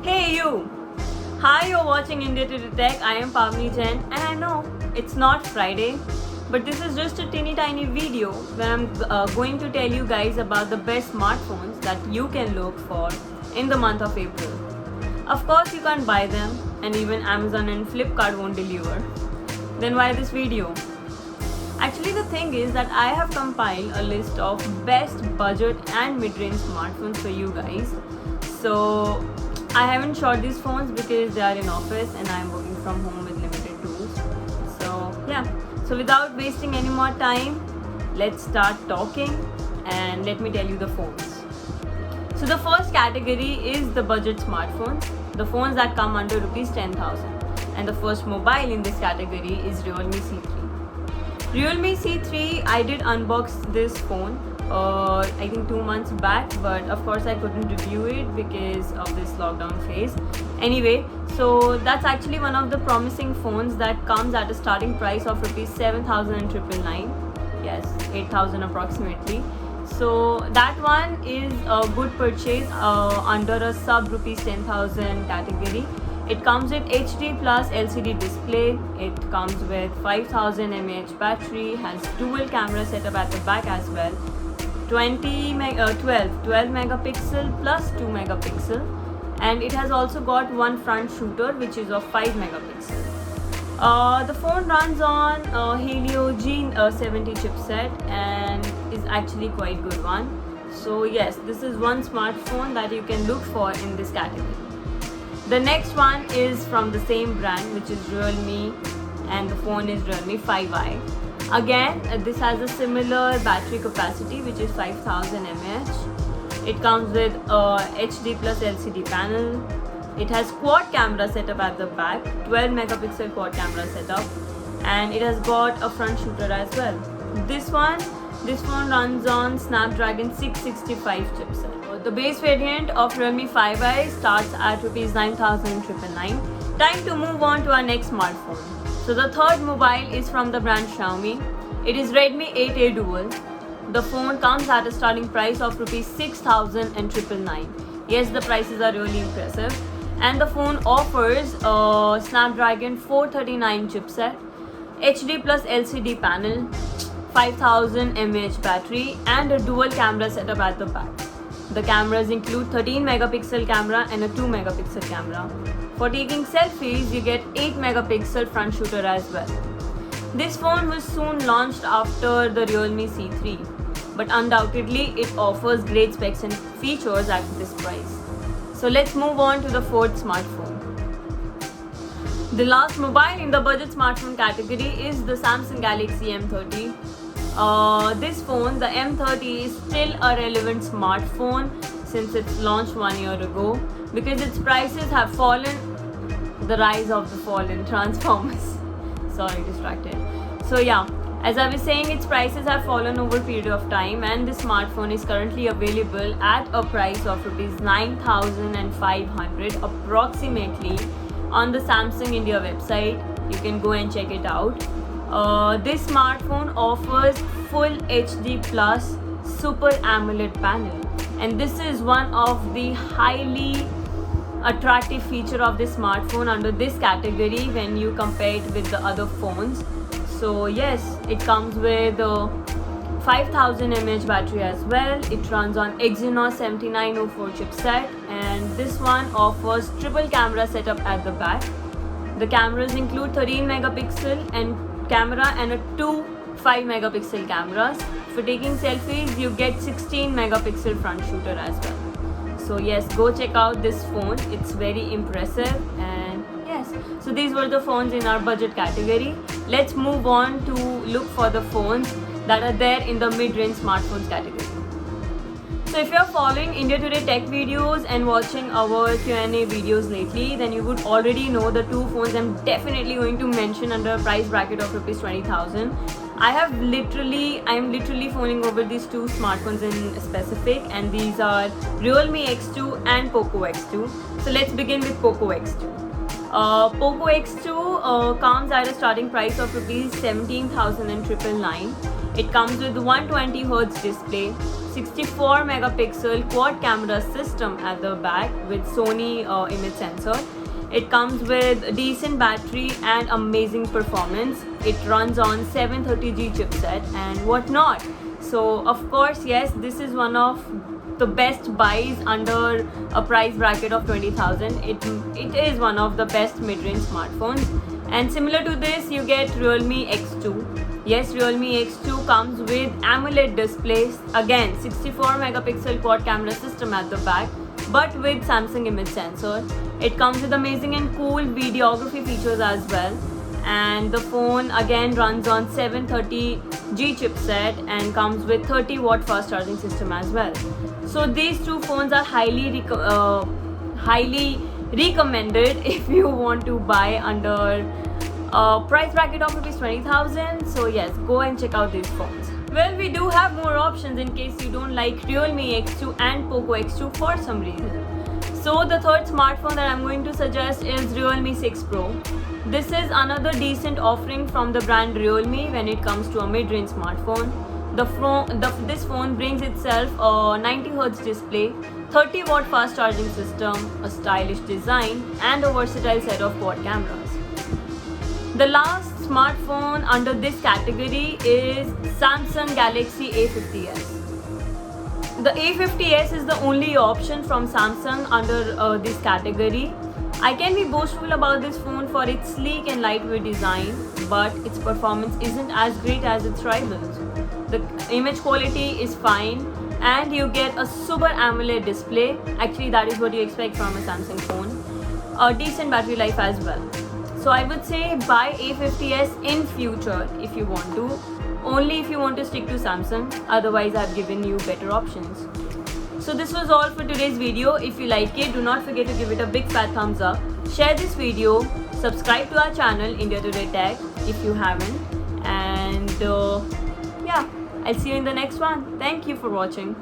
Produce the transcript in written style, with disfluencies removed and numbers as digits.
Hey you! Hi, you're watching India Today Tech. I am Pavni Jain, and I know it's not Friday, but this is just a teeny tiny video where I'm going to tell you guys about the best smartphones that you can look for in the month of April. Of course, you can't buy them, and even Amazon and Flipkart won't deliver. Then why this video? Actually, the thing is that I have compiled a list of best budget and mid-range smartphones for you guys. So I haven't shot these phones because they are in office and I'm working from home with limited tools. So yeah. So without wasting any more time, let's start talking and let me tell you the phones. So the first category is the budget smartphones, the phones that come under rupees 10,000. And the first mobile in this category is Realme C3. Realme C3, I did unbox this phone I think 2 months back, but of course I couldn't review it because of this lockdown phase. Anyway, so that's actually one of the promising phones that comes at a starting price of rupees 7,999. Yes, 8,000 approximately. So that one is a good purchase under a sub rupees 10,000 category. It comes with HD plus LCD display. It comes with 5000 mAh battery, has dual camera setup at the back as well. 12 megapixel plus 2 megapixel, and it has also got one front shooter which is of 5 megapixel. The phone runs on Helio G70 chipset and is actually quite good one. So yes, this is one smartphone that you can look for in this category. The next one is from the same brand, which is Realme, and the phone is Realme 5i. Again, this has a similar battery capacity, which is 5000 mAh. It comes with a HD plus LCD panel. It has quad camera setup at the back, 12 megapixel quad camera setup, and it has got a front shooter as well. This phone runs on Snapdragon 665 chipset. The base variant of Realme 5i starts at rupees 9,999. Time to move on to our next smartphone. So the third mobile is from the brand Xiaomi. It is Redmi 8A Dual. The phone comes at a starting price of rupees 6,999. Yes, the prices are really impressive. And the phone offers a Snapdragon 439 chipset, HD plus LCD panel, 5000 mAh battery, and a dual camera setup at the back. The cameras include 13 megapixel camera and a 2 megapixel camera. For taking selfies, you get 8 megapixel front shooter as well. This phone was soon launched after the Realme C3, but undoubtedly it offers great specs and features at this price. So let's move on to the fourth smartphone. The last mobile in the budget smartphone category is the Samsung Galaxy M30. This phone, the M30, is still a relevant smartphone since its launched 1 year ago because its prices have fallen. The rise of the fallen Transformers. Sorry, distracted. So yeah, as I was saying, its prices have fallen over a period of time, and this smartphone is currently available at a price of rupees 9,500 approximately on the Samsung India website. You can go and check it out. This smartphone offers full HD plus Super AMOLED panel, and this is one of the highly attractive feature of this smartphone under this category when you compare it with the other phones. So yes, it comes with a 5000 mAh battery as well. It runs on Exynos 7904 chipset, and this one offers triple camera setup at the back. The cameras include 13 megapixel camera and a 2 5 megapixel cameras. For taking selfies, you get 16 megapixel front shooter as well. So yes, go check out this phone. It's very impressive. And yes, so these were the phones in our budget category. Let's move on to look for the phones that are there in the mid-range smartphones category. So if you're following India Today Tech videos and watching our Q&A videos lately, then you would already know the two phones I'm definitely going to mention under a price bracket of rupees 20,000. I'm literally phoning over these two smartphones in specific, and these are Realme X2 and Poco X2. So let's begin with Poco X2. Poco X2 comes at a starting price of rupees 17,999. It comes with 120Hz display, 64 megapixel quad camera system at the back with Sony image sensor. It comes with decent battery and amazing performance. It runs on 730G chipset and whatnot. So of course, yes, this is one of the best buys under a price bracket of 20,000. It is one of the best mid-range smartphones. And similar to this, you get Realme X2. Yes, Realme X2 comes with AMOLED displays. Again, 64 megapixel quad camera system at the back, but with Samsung image sensor. It comes with amazing and cool videography features as well. And the phone again runs on 730G chipset and comes with 30-watt fast charging system as well. So these two phones are highly recommended if you want to buy under a price bracket of rupees 20,000. So yes, go and check out these phones. Well, we do have more options in case you don't like Realme X2 and Poco X2 for some reason. So the third smartphone that I'm going to suggest is Realme 6 Pro. This is another decent offering from the brand Realme when it comes to a mid-range smartphone. This phone brings itself a 90Hz display, 30-watt fast charging system, a stylish design, and a versatile set of quad cameras. The last smartphone under this category is Samsung Galaxy A50s. The A50s is the only option from Samsung under this category. I can be boastful about this phone for its sleek and lightweight design, but its performance isn't as great as its rivals. The image quality is fine and you get a super AMOLED display. Actually, that is what you expect from a Samsung phone. A decent battery life as well. So I would say buy A50s in future if you want to. Only if you want to stick to Samsung. Otherwise, I've given you better options. So this was all for today's video. If you like it, do not forget to give it a big fat thumbs up. Share this video. Subscribe to our channel India Today Tech if you haven't. And yeah, I'll see you in the next one. Thank you for watching.